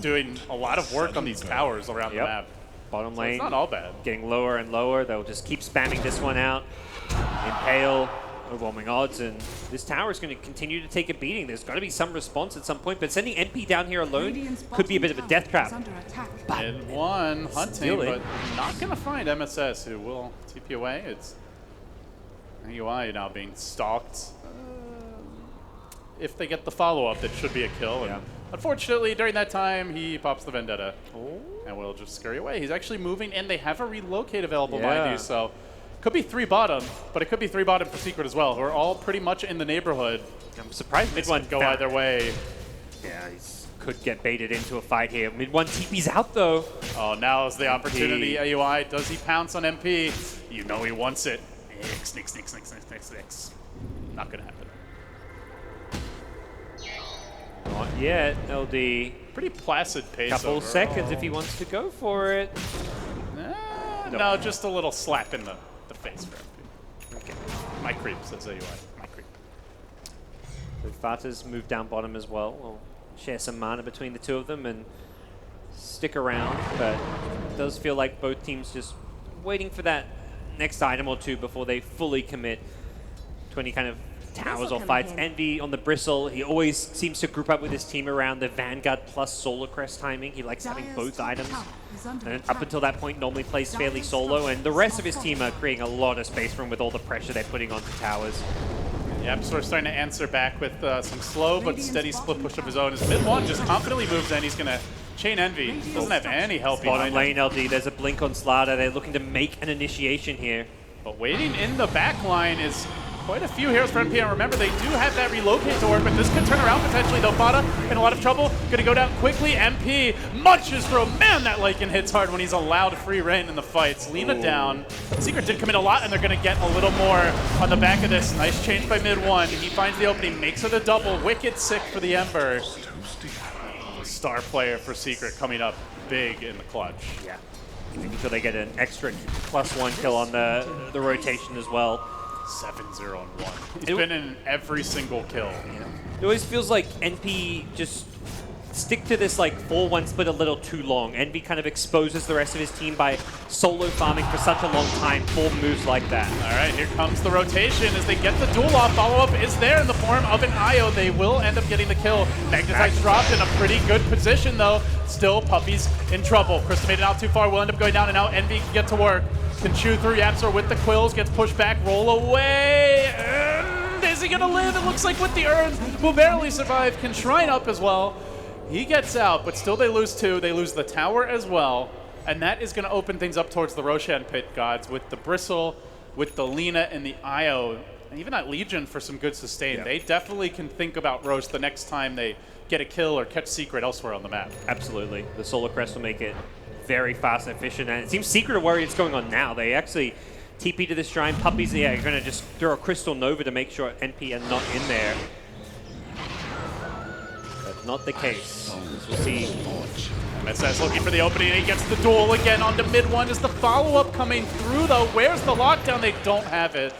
[SPEAKER 5] doing a lot of work on these towers around the
[SPEAKER 6] Yep.
[SPEAKER 5] map.
[SPEAKER 6] Bottom
[SPEAKER 5] So
[SPEAKER 6] lane.
[SPEAKER 5] it's not all bad.
[SPEAKER 6] Getting lower and lower. They'll just keep spamming this one out. Impale, overwhelming odds, and this tower is going to continue to take a beating. There's got to be some response at some point, but sending NP down here alone
[SPEAKER 4] Radiant's
[SPEAKER 6] could be a bit of a
[SPEAKER 4] bottom
[SPEAKER 6] death
[SPEAKER 4] tower is
[SPEAKER 6] trap.
[SPEAKER 4] under attack.
[SPEAKER 5] And one hunting,
[SPEAKER 6] Stealing.
[SPEAKER 5] but not going to find MSS, who will TP away. It's AUI now being stalked. If they get the follow-up, that should be a kill. And
[SPEAKER 6] Yeah.
[SPEAKER 5] unfortunately, during that time, he pops the Vendetta. And will just scurry away. He's actually moving, and they have a relocate available, mind
[SPEAKER 6] Yeah.
[SPEAKER 5] you, so could be 3 bottom, but it could be 3 bottom for Secret as well. We're all pretty much in the neighborhood.
[SPEAKER 6] I'm surprised
[SPEAKER 5] This
[SPEAKER 6] mid one
[SPEAKER 5] could go either way.
[SPEAKER 6] Yeah, he could get baited into a fight here. Mid one TP's out though.
[SPEAKER 5] Oh, now's the opportunity.
[SPEAKER 6] MP.
[SPEAKER 5] AUI, does he pounce on MP? You know he wants it. Snick, snick, snick, snick, snick, snick. Not gonna happen.
[SPEAKER 6] Not yet. LD.
[SPEAKER 5] Pretty placid pace.
[SPEAKER 6] Couple
[SPEAKER 5] overall.
[SPEAKER 6] seconds if he wants to go for it.
[SPEAKER 5] No, just a little slap in the face for MP. Okay. My creep, says AUI. My creep.
[SPEAKER 6] So Fata's moved down bottom as well. We'll share some mana between the two of them and stick around, but it does feel like both teams just waiting for that next item or two before they fully commit to any kind of towers or fights. Envy on the Bristle, he always seems to group up with his team around the Vanguard plus Solar Crest timing. He likes having both items. And up until that point, normally plays fairly solo, and the rest of his team are creating a lot of space for him with all the pressure they're putting onto towers.
[SPEAKER 5] Yep, so we're starting to answer back with some slow but steady split push of his own. His mid one just confidently moves in. He's going to chain Envy. Doesn't have any help
[SPEAKER 6] Bottom
[SPEAKER 5] behind him.
[SPEAKER 6] lane LD, there's a blink on Slaughter. They're looking to make an initiation here.
[SPEAKER 5] But waiting in the back line is quite a few heroes for NP. And remember, they do have that relocate to work, but this could turn around potentially. Though Fata in a lot of trouble. Going to go down quickly. MP munches through. Man, that Lycan hits hard when he's allowed free reign in the fights. Lina down. Secret did commit a lot, and they're going to get a little more on the back of this. Nice change by mid one. He finds the opening, makes it a double. Wicked sick for the Ember. Star player for Secret coming up big in the clutch.
[SPEAKER 6] Yeah. Making sure they get an extra +1 kill on the rotation as well.
[SPEAKER 5] 7-0 and 1. He's been in every single kill.
[SPEAKER 6] It always feels like NP just stick to this like 4-1 split a little too long. Envy kind of exposes the rest of his team by solo farming for such a long time for moves like that.
[SPEAKER 5] All right, here comes the rotation as they get the duel off. Follow-up is there in the form of an IO. They will end up getting the kill. Magnetize dropped in a pretty good position, though. Still, Puppy's in trouble. Krista made it out too far. Will end up going down, and now Envy can get to work. Can chew through Yapsor with the quills. Gets pushed back. Roll away. And is he going to live? It looks like with the urns will barely survive. Can shrine up as well. He gets out, but still they lose 2. They lose the tower as well. And that is going to open things up towards the Roshan pit, gods, with the Bristle, with the Lina, and the Io. And even that Legion for some good sustain.
[SPEAKER 6] Yeah.
[SPEAKER 5] They definitely can think about Roche the next time they get a kill or catch Secret elsewhere on the map.
[SPEAKER 6] Absolutely. The Solar Crest will make it very fast and efficient. And it seems Secret are worried it's going on now. They actually TP to this shrine. Puppies, yeah, are going to just throw a Crystal Nova to make sure NP are not in there. But not the case. As we'll see.
[SPEAKER 5] MSS looking for the opening, and he gets the duel again onto mid 1. Is the follow-up coming through, though? Where's the lockdown? They don't have it.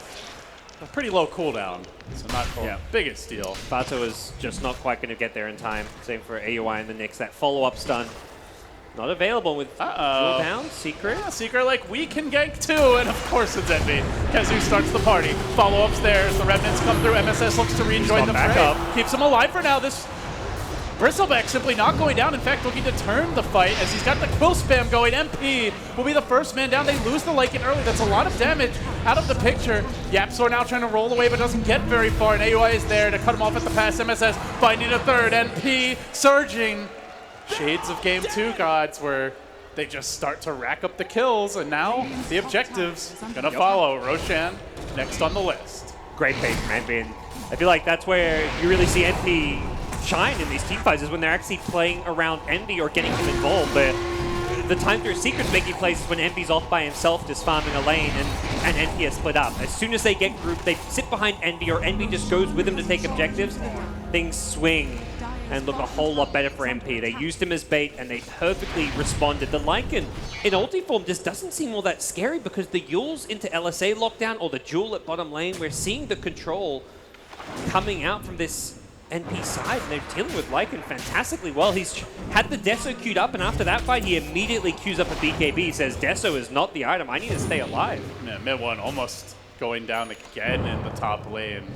[SPEAKER 5] A pretty low cooldown, so not the biggest deal.
[SPEAKER 6] Bato is just not quite going to get there in time. Same for AUI and the Knicks. That follow-up stun not available with duel down. Secret.
[SPEAKER 5] Yeah, Secret like, we can gank too, and of course it's Envy. Kezu starts the party. Follow-ups there as the Remnants come through. MSS looks to rejoin the fray. Keeps him alive for now. This Bristleback simply not going down. In fact, looking to turn the fight as he's got the quill spam going. MP will be the first man down. They lose the Lycan early. That's a lot of damage out of the picture. Yapsor now trying to roll away, but doesn't get very far. And AUI is there to cut him off at the pass. MSS finding a third. MP surging. Shades of game 2, gods, where they just start to rack up the kills. And now the objectives gonna follow. Roshan next on the list.
[SPEAKER 6] Great pace from NP. And I feel like that's where you really see NP shine in these team fights, is when they're actually playing around Envy or getting him involved. But the time their Secret's making plays is when Envy's off by himself just farming a lane and Envy is split up. As soon as they get grouped, they sit behind Envy or Envy just goes with him to take objectives. Things swing and look a whole lot better for MP. They used him as bait and they perfectly responded. The Lycan in ulti form just doesn't seem all that scary because the Yules into LSA lockdown or the Jewel at bottom lane, we're seeing the control coming out from this NP side, and they're dealing with Lycan fantastically well. He's had the Deso queued up, and after that fight, he immediately queues up a BKB, says, Deso is not the item, I need to stay alive.
[SPEAKER 5] Yeah, mid 1 almost going down again in the top lane.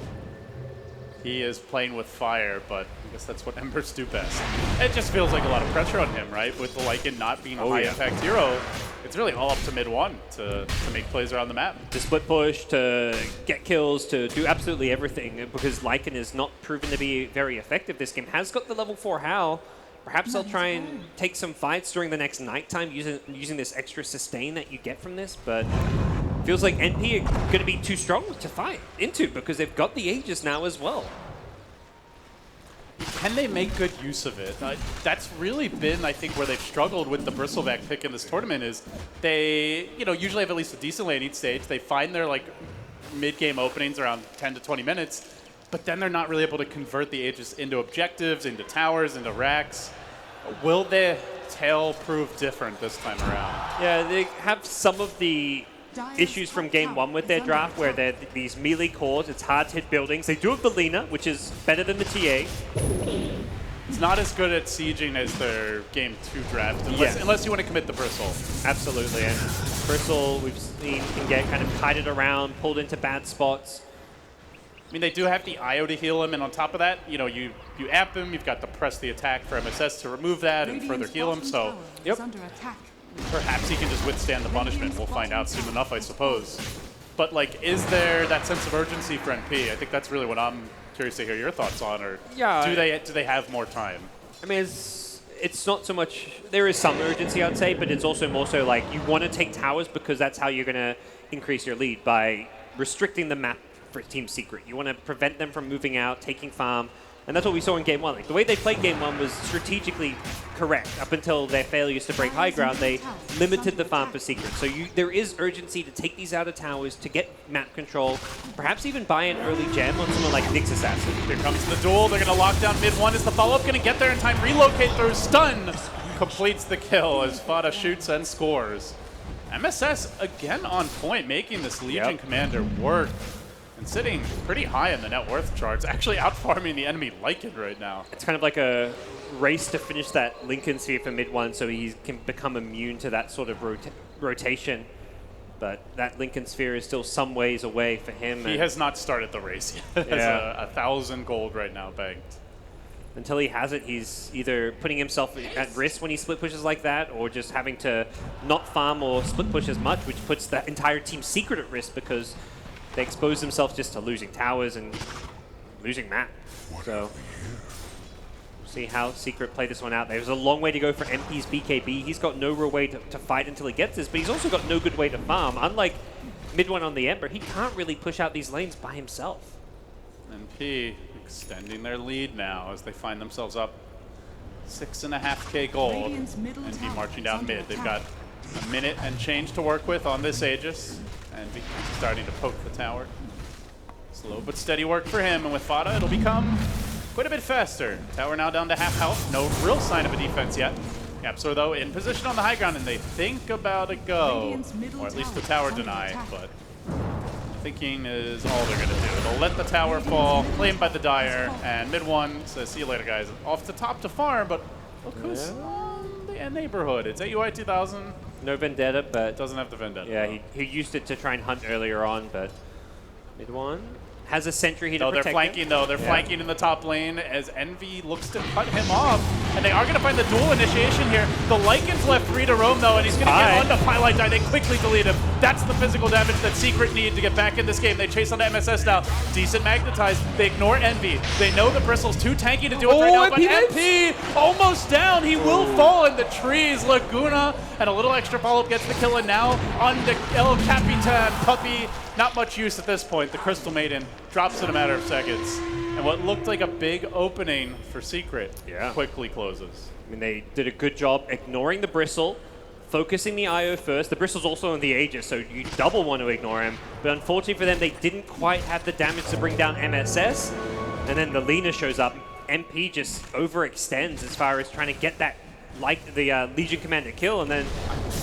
[SPEAKER 5] He is playing with fire, but I guess that's what Embers do best. It just feels like a lot of pressure on him, right? With the Lycan not being a high-impact hero, it's really all up to mid 1 to make plays around the map.
[SPEAKER 6] To split push, to get kills, to do absolutely everything, because Lycan is not proven to be very effective this game. Has got the level 4 Howl. Perhaps they'll try and take some fights during the next nighttime using this extra sustain that you get from this, but feels like NP are going to be too strong to fight into because they've got the Aegis now as well.
[SPEAKER 5] Can they make good use of it? That's really been, I think, where they've struggled with the Bristleback pick in this tournament is they, usually have at least a decent lane each stage. They find their mid-game openings around 10 to 20 minutes, but then they're not really able to convert the Aegis into objectives, into towers, into racks. Will the tail prove different this time around?
[SPEAKER 6] Yeah, they have some of the issues from game 1 with their draft where they're these melee cores, it's hard to hit buildings. They do have the Lina, which is better than the TA.
[SPEAKER 5] It's not as good at sieging as their game 2 draft, unless you want to commit the Bristle.
[SPEAKER 6] Absolutely, and Bristle we've seen can get kind of kited around, pulled into bad spots.
[SPEAKER 5] I mean, they do have the IO to heal him, and on top of that, you amp him, you've got to press the attack for MSS to remove that and further heal him, so perhaps he can just withstand the punishment. We'll find out soon enough, I suppose. But, is there that sense of urgency for NP? I think that's really what I'm curious to hear your thoughts on, or do they have more time?
[SPEAKER 6] I mean, it's not so much, there is some urgency, I'd say, but it's also more so you want to take towers because that's how you're going to increase your lead by restricting the map for Team Secret. You want to prevent them from moving out, taking farm, and that's what we saw in Game 1. The way they played Game 1 was strategically correct. Up until their failures to break high ground, they limited the farm for Secret. So there is urgency to take these out of towers, to get map control, perhaps even buy an early gem on someone like Nyx Assassin.
[SPEAKER 5] Here comes the duel. They're going to lock down mid 1. Is the follow-up going to get there in time? Relocate through. Stun completes the kill as Fada shoots and scores. MSS again on point, making this Legion commander work. And sitting pretty high in the net worth charts, actually outfarming the enemy Lycan right now.
[SPEAKER 6] It's kind of like a race to finish that Lincoln Sphere for mid one so he can become immune to that sort of rotation. But that Lincoln Sphere is still some ways away for him.
[SPEAKER 5] He has not started the race yet. He has 1,000 gold right now banked.
[SPEAKER 6] Until he has it, he's either putting himself at risk when he split pushes like that, or just having to not farm or split push as much, which puts the entire team Secret at risk because they expose themselves just to losing towers and losing map. So we'll see how Secret play this one out. There's a long way to go for MP's BKB. He's got no real way to fight until he gets this, but he's also got no good way to farm. Unlike mid one on the Ember, he can't really push out these lanes by himself.
[SPEAKER 5] MP extending their lead now as they find themselves up 6.5k gold.
[SPEAKER 4] Radiant's middle
[SPEAKER 5] And
[SPEAKER 4] tower
[SPEAKER 5] marching
[SPEAKER 4] is
[SPEAKER 5] down
[SPEAKER 4] under
[SPEAKER 5] mid. They've
[SPEAKER 4] attack.
[SPEAKER 5] got a minute and change to work with on this Aegis. And starting to poke the tower. Slow but steady work for him, and with Fada it'll become quite a bit faster. Tower now down to half health. No real sign of a defense yet. Yapsor though in position on the high ground, and they think about a go.
[SPEAKER 4] Radiant's middle
[SPEAKER 5] Or at least the
[SPEAKER 4] tower
[SPEAKER 5] tower
[SPEAKER 4] is under
[SPEAKER 5] deny,
[SPEAKER 4] attack.
[SPEAKER 5] but thinking is all they're gonna do. They'll let the tower fall, claimed by the Dire, and mid one says, see you later guys. Off to top to farm, but look who's on the neighborhood. It's AUI 2000.
[SPEAKER 6] No Vendetta, but
[SPEAKER 5] Doesn't have the Vendetta.
[SPEAKER 6] yeah, he used it to try and hunt earlier on, but mid one has a sentry here to
[SPEAKER 5] No, they're
[SPEAKER 6] protect
[SPEAKER 5] flanking
[SPEAKER 6] him.
[SPEAKER 5] though. They're
[SPEAKER 6] Yeah.
[SPEAKER 5] flanking in the top lane as Envy looks to cut him off. And they are going to find the dual initiation here. The Lycan's left free to roam though, and he's going to get onto Pylite Die. They quickly delete him. That's the physical damage that Secret need to get back in this game. They chase onto MSS now. Decent magnetized. They ignore Envy. They know the Bristle's too tanky to deal with right now, but MP almost down. He will fall in the trees. Laguna and a little extra follow-up gets the kill, and now on the El Capitan Puppy. Not much use at this point. The Crystal Maiden drops in a matter of seconds. And what looked like a big opening for Secret quickly closes.
[SPEAKER 6] I mean, they did a good job ignoring the Bristle, focusing the IO first. The Bristle's also on the Aegis, so you double want to ignore him. But unfortunately for them, they didn't quite have the damage to bring down MSS. And then the Lina shows up. MP just overextends as far as trying to get that, like the Legion Commander kill, and then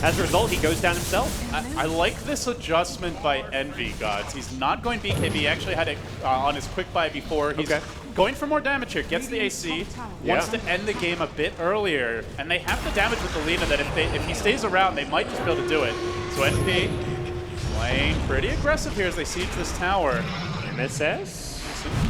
[SPEAKER 6] as a result, he goes down himself.
[SPEAKER 5] I like this adjustment by Envy, Gods. He's not going BKB. He actually had it on his quick buy before. He's going for more damage here. Gets the AC. Wants to end the game a bit earlier. And they have the damage with the Lina that if he stays around, they might just be able to do it. So NP playing pretty aggressive here as they siege this tower.
[SPEAKER 6] MSS?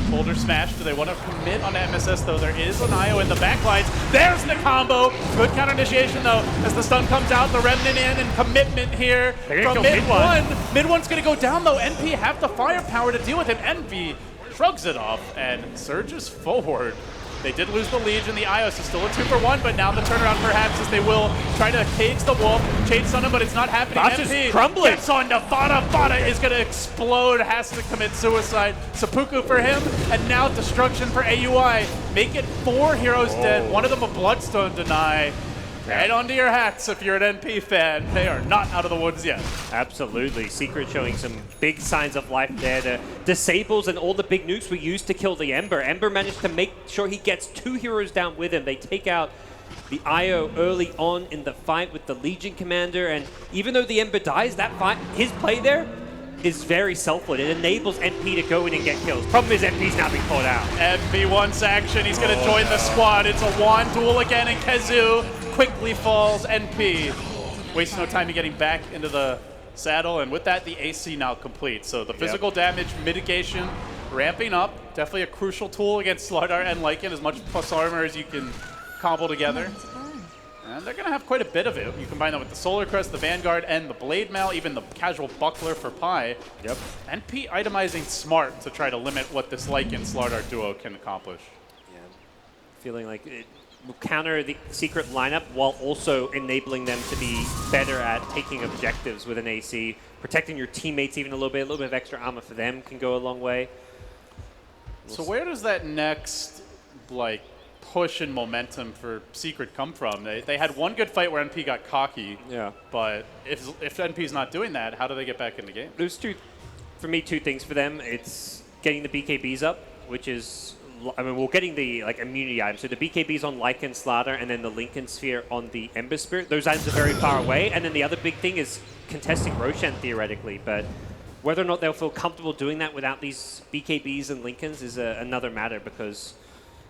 [SPEAKER 5] Boulder smash. Do they want to commit on MSS though? There is an IO in the backlines. There's the combo. Good counter initiation though. As the stun comes out, the remnant in and commitment here from mid one. Mid one's gonna go down though. NP have the firepower to deal with him. NP shrugs it off and surges forward. They did lose the Legion. The IOS is still a 2-for-1, but now the turnaround perhaps is they will try to cage the wolf, chain stun him, but it's not happening.
[SPEAKER 6] That's
[SPEAKER 5] MP
[SPEAKER 6] just crumbling.
[SPEAKER 5] gets on to Fada. Fada is going to explode, has to commit suicide. Seppuku for him, and now destruction for AUI. Make it 4 heroes dead, one of them a Bloodstone deny. Right onto your hats if you're an NP fan. They are not out of the woods yet.
[SPEAKER 6] Absolutely. Secret showing some big signs of life there. The disables and all the big nukes were used to kill the Ember. Ember managed to make sure he gets 2 heroes down with him. They take out the IO early on in the fight with the Legion Commander, and even though the Ember dies, that fight, his play there is very self-led. It enables MP to go in and get kills. Problem is MP's now being caught out.
[SPEAKER 5] MP wants action. He's going to join the squad. It's a wand duel again, and Kezu quickly falls. NP wastes no time in getting back into the saddle, and with that, the AC now complete. So the physical damage mitigation ramping up. Definitely a crucial tool against Slardar and Lycan, as much plus armor as you can combo together. And they're going to have quite a bit of it. You combine that with the Solar Crest, the Vanguard, and the Blade Mail, even the casual Buckler for Pi.
[SPEAKER 6] Yep.
[SPEAKER 5] NP itemizing smart to try to limit what this Lycan Slardar duo can accomplish.
[SPEAKER 6] Yeah. Feeling like it will counter the Secret lineup while also enabling them to be better at taking objectives with an AC, protecting your teammates even a little bit of extra armor for them can go a long way.
[SPEAKER 5] So where does that next, like, push and momentum for Secret come from? They had one good fight where NP got cocky.
[SPEAKER 6] Yeah.
[SPEAKER 5] But if NP's not doing that, how do they get back in the game?
[SPEAKER 6] There's two things for them. It's getting the BKBs up, which is, I mean, we're getting the immunity items. So the BKBs on Lycan Slaughter and then the Lincoln Sphere on the Ember Spirit. Those items are very far away. And then the other big thing is contesting Roshan theoretically. But whether or not they'll feel comfortable doing that without these BKBs and Lincolns is another matter, because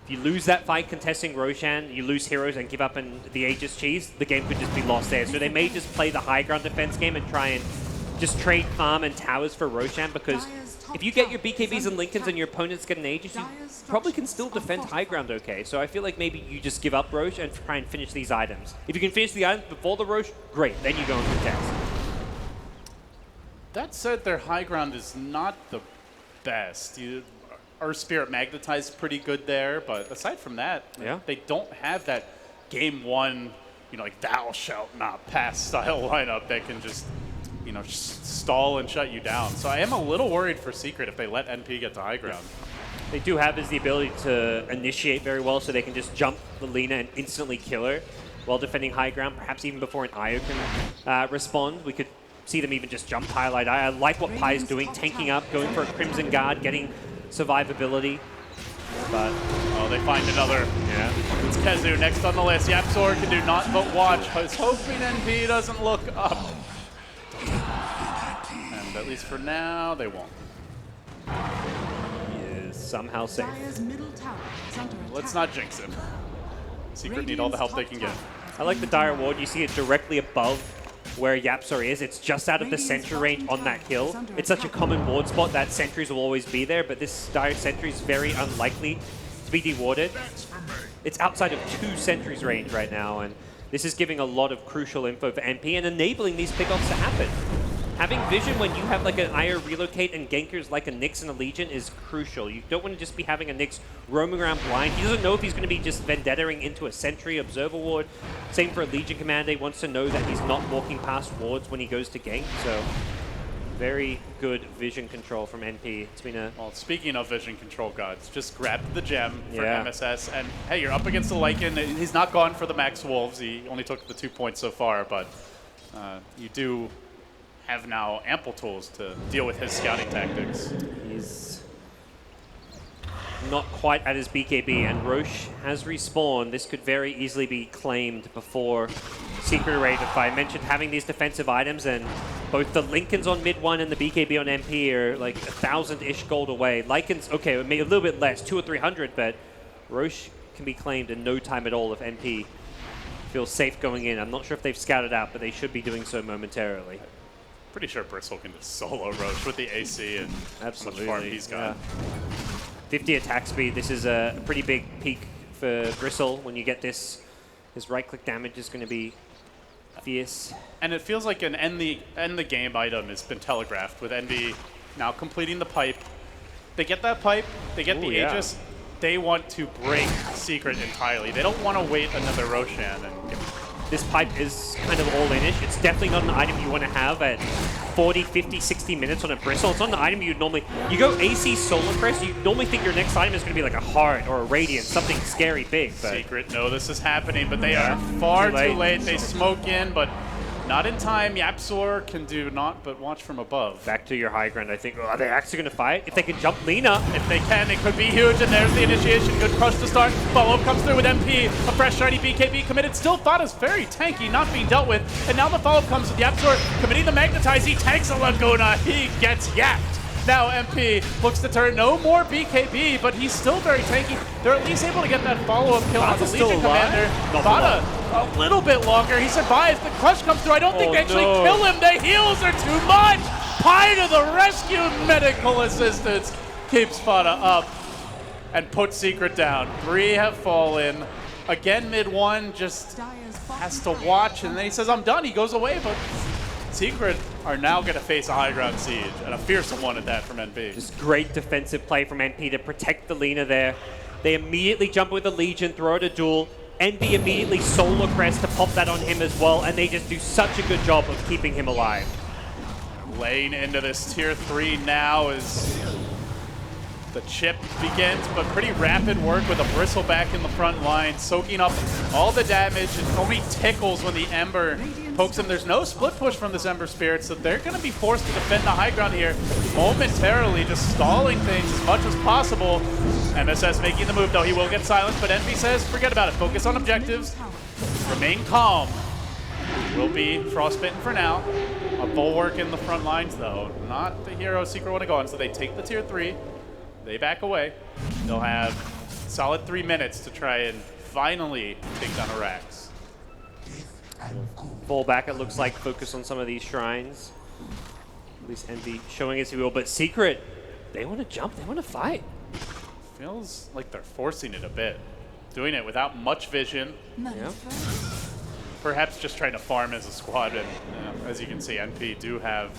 [SPEAKER 6] If you lose that fight contesting Roshan, you lose heroes and give up in the Aegis cheese, the game could just be lost there. So they may just play the high ground defense game and try and just trade farm and towers for Roshan, because if you get your BKBs and Lincolns and your opponents get an Aegis, you probably can still defend high ground okay. So I feel like maybe you just give up Rosh and try and finish these items. If you can finish the items before the Rosh, great, then you go and contest.
[SPEAKER 5] That said, their high ground is not the best. Earth Spirit Magnetized pretty good there, but aside from that,
[SPEAKER 6] Yeah.
[SPEAKER 5] they don't have that game one, like thou shalt not pass style lineup that can just, stall and shut you down. So I am a little worried for Secret if they let NP get to high ground.
[SPEAKER 6] They do have is the ability to initiate very well, so they can just jump the Lina and instantly kill her while defending high ground, perhaps even before an Io can respond. We could see them even just jump highlight. I like what Pi is doing, tanking up, going for a Crimson Guard, getting survivability. But
[SPEAKER 5] they find another.
[SPEAKER 6] yeah,
[SPEAKER 5] It's Kezu next on the list. Yapzor can do not but watch. I was hoping NP doesn't look up. And at least for now, they won't.
[SPEAKER 6] he is somehow safe.
[SPEAKER 4] Dire's middle tower is under attack.
[SPEAKER 5] Let's not jinx him. Secret need all the help they can get.
[SPEAKER 6] I like the Dire Ward. You see it directly above where Yapzor is. It's just out of the sentry range on that hill. It's such a common ward spot that sentries will always be there, but this Dire sentry is very unlikely to be dewarded. It's outside of 2 sentries range right now, and this is giving a lot of crucial info for NP and enabling these pickoffs to happen. Having vision when you have like an IO relocate and gankers like a Nyx and a Legion is crucial. You don't want to just be having a Nyx roaming around blind. He doesn't know if he's going to be just vendettering into a sentry observer ward. Same for a Legion commander. He wants to know that he's not walking past wards when he goes to gank. So very good vision control from NP. It's been a...
[SPEAKER 5] Well, speaking of vision control gods, just grabbed the gem for
[SPEAKER 6] Yeah.
[SPEAKER 5] MSS, and hey, you're up against the Lycan. He's not gone for the Max Wolves. He only took the 2 points so far, but you do have now ample tools to deal with his scouting tactics.
[SPEAKER 6] He's not quite at his BKB, and Roche has respawned. This could very easily be claimed before Secret Raid. If I mentioned having these defensive items, and both the Lincolns on mid 1 and the BKB on MP are like 1,000-ish gold away. Lycan's, okay, maybe a little bit less, 200 or 300, but Roche can be claimed in no time at all if NP feels safe going in. I'm not sure if they've scouted out, but they should be doing so momentarily.
[SPEAKER 5] Pretty sure Bristle can just solo Roche with the AC and
[SPEAKER 6] Absolutely.
[SPEAKER 5] how much farm he's got.
[SPEAKER 6] Yeah. 50 attack speed. This is a pretty big peak for Bristle. When you get this, his right-click damage is going to be fierce.
[SPEAKER 5] And it feels like an end the game item has been telegraphed with Envy now completing the pipe. They get that pipe, they get the
[SPEAKER 6] yeah.
[SPEAKER 5] Aegis, they want to break Secret entirely. They don't want to wait another Roshan. And
[SPEAKER 6] This pipe is kind of all-in-ish. It's definitely not an item you want to have at 40, 50, 60 minutes on a Bristle. It's not an item you'd normally... You go AC Solar Crest, you normally think your next item is going to be like a Heart or a Radiant, something scary big. But
[SPEAKER 5] Secret know this is happening, but they are far too late. They smoke in, but not in time. Yapzor can do not but watch from above.
[SPEAKER 6] back to your high ground, I think. Are they actually going to fight? If they can jump Lina,
[SPEAKER 5] If they can, it could be huge, and there's the initiation. Good crush to start. Follow-up comes through with MP. A fresh, shiny BKB committed. Still thought is very tanky, not being dealt with. And now the follow-up comes with Yapzor committing the Magnetize. He tanks a Laguna. He gets yapped. Now MP looks to turn. No more BKB, but he's still very tanky. They're at least able to get that follow-up kill on the
[SPEAKER 6] Vada's still
[SPEAKER 5] Legion
[SPEAKER 6] alive?
[SPEAKER 5] commander.
[SPEAKER 6] Not
[SPEAKER 5] Vada, a little bit longer. He survives. The crush comes through. I don't think
[SPEAKER 6] Oh,
[SPEAKER 5] they actually
[SPEAKER 6] no.
[SPEAKER 5] kill him. The heals are too much. Pi to the rescue. Medical assistance keeps Vada up and puts Secret down. 3 have fallen. Again, mid 1 just
[SPEAKER 4] Dire's
[SPEAKER 5] has to
[SPEAKER 4] bottom tower
[SPEAKER 5] watch,
[SPEAKER 4] is
[SPEAKER 5] and
[SPEAKER 4] under
[SPEAKER 5] then he says, I'm done. He goes away, but Secret are now going to face a high ground siege, and a fearsome one at that from NB.
[SPEAKER 6] just great defensive play from NP to protect the Lina there. They immediately jump with the Legion, throw it a duel. NB immediately Solar Crest to pop that on him as well, and they just do such a good job of keeping him alive.
[SPEAKER 5] Laying into this tier 3 now as the chip begins, but pretty rapid work with a Bristle back in the front line, soaking up all the damage. It only tickles when the Ember pokes him. There's no split push from this Ember Spirit, so they're going to be forced to defend the high ground here momentarily, just stalling things as much as possible. MSS making the move, though. He will get silenced, but Envy says, forget about it. Focus on objectives. Remain calm. Will be frostbitten for now. A bulwark in the front lines, though. Not the hero Secret want to go on, so they take the tier 3. They back away. They'll have solid 3 minutes to try and finally take down Arax.
[SPEAKER 6] Fall back, it looks like, focus on some of these shrines. At least Envy showing us he will, but Secret, they want to jump, they want to fight.
[SPEAKER 5] Feels like they're forcing it a bit. Doing it without much vision.
[SPEAKER 6] Yeah.
[SPEAKER 5] Perhaps just trying to farm as a squad, and as you can see, NP do have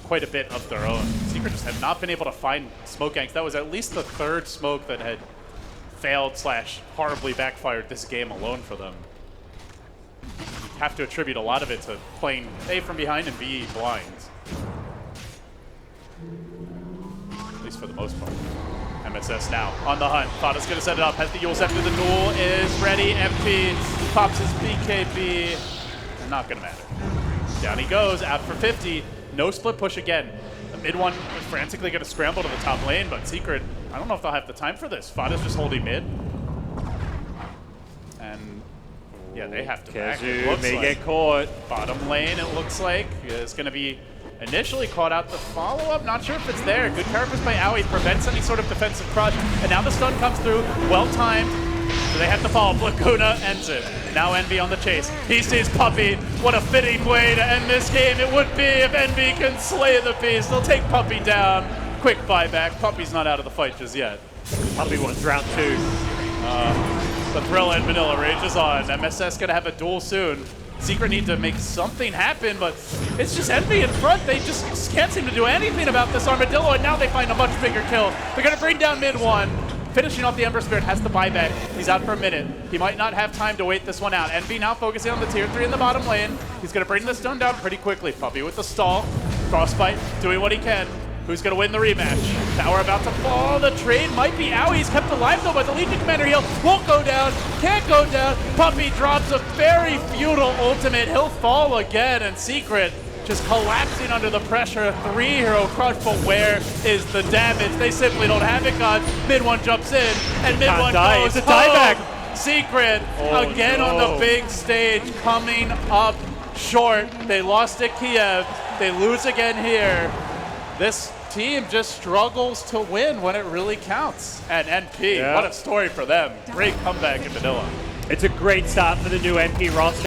[SPEAKER 5] quite a bit of their own. Secret just have not been able to find smoke ganks. That was at least the third smoke that had failed / horribly backfired this game alone for them. You have to attribute a lot of it to playing A from behind and B blind. At least for the most part. MSS now on the hunt. Fada's going to set it up. Has the Yule Scepter. The duel is ready. MP pops his BKB. Not going to matter. Down he goes. Out for 50. No split push again. The mid one is frantically going to scramble to the top lane, but Secret, I don't know if they'll have the time for this. Fada's just holding mid. And yeah, they have to back.
[SPEAKER 6] Kezu may get caught.
[SPEAKER 5] Bottom lane, it looks like, is going to be initially caught out. The follow-up, not sure if it's there. Good characters by Owie, prevents any sort of defensive crush. And now the stun comes through, well-timed. So they have to follow. Laguna ends it. Now Envy on the chase. He sees Puppey. What a fitting way to end this game it would be if Envy can slay the beast. They'll take Puppey down. Quick buyback. Puppey's not out of the fight just yet.
[SPEAKER 6] Puppey wants round 2.
[SPEAKER 5] The thrill in Manila rages on. MSS gonna have a duel soon. Secret need to make something happen, but it's just Envy in front. They just can't seem to do anything about this Armadillo, and now they find a much bigger kill. They're gonna bring down mid one. Finishing off the Ember Spirit, has the buyback. He's out for a minute. He might not have time to wait this one out. Envy now focusing on the tier 3 in the bottom lane. He's gonna bring the stone down pretty quickly. Puppey with the stall. Frostbite doing what he can. Who's going to win the rematch? Tower about to fall. The trade might be out. He's kept alive, though, by the Legion Commander heal. Won't go down. Can't go down. Puppey drops a very futile ultimate. He'll fall again, and Secret just collapsing under the pressure. 3-hero crush, but where is the damage? They simply don't have it, God. Mid one jumps in, and mid one goes.
[SPEAKER 6] It's a dieback.
[SPEAKER 5] Secret again on the big stage, coming up short. They lost at Kiev. They lose again here. This team just struggles to win when it really counts. And NP, what a story for them. Great comeback in Manila.
[SPEAKER 6] It's a great start for the new NP roster.